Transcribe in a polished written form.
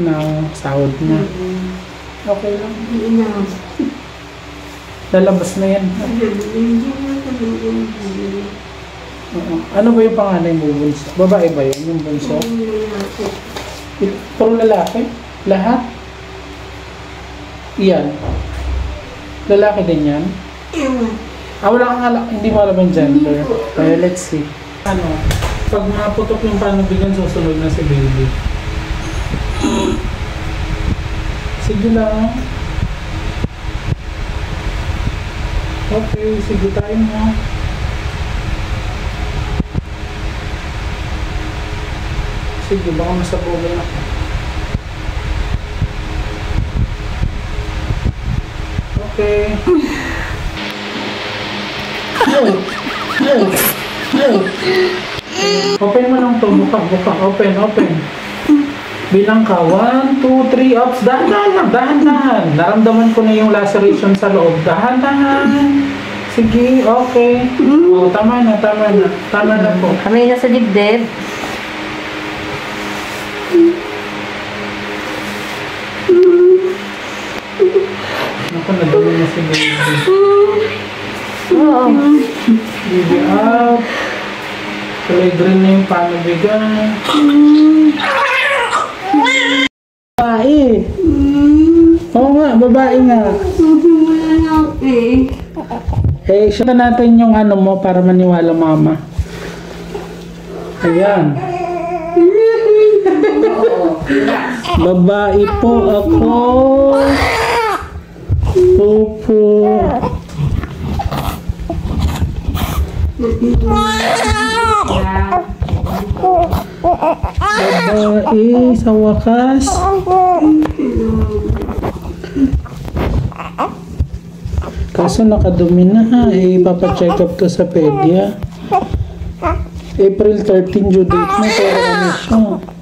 ng sahod niya. Okay lang. Hindi na. Lalabas na yan. Ano ba yung pangalan mo, bunso? Babae ba yun, yung bunso? Puro lalaki? Lahat? Iyan. Lalaki din yan? Wala kang alak, hindi mo alam yung gender. Kaya let's see. Ano, pag maputok yung panubigan, susunod na si baby. Sige lang. Okay, sige tayo mo. Sige, baka masabugay ako. Okay. Open mo lang to, buka. Open. Bilang ka, 1, 2, 3, ups, dahan-dahan. Naramdaman ko na yung laceration sa loob. Dahan-dahan. Sige, okay. Oh, tama na po. Kami na sa dibdib. Naku, nadumi na si baby. Oo. Baby up. Kulay green na yung panubigan. Babae. Oo nga, babae nga. Shoot natin yung ano mo para maniwala mama. Ayan. Babae po ako. Opo. Babae sa wakas. Kaso nakadumi na ha. Ipapacheck up to sa pedia. April 13 due date na. Pero ano siya.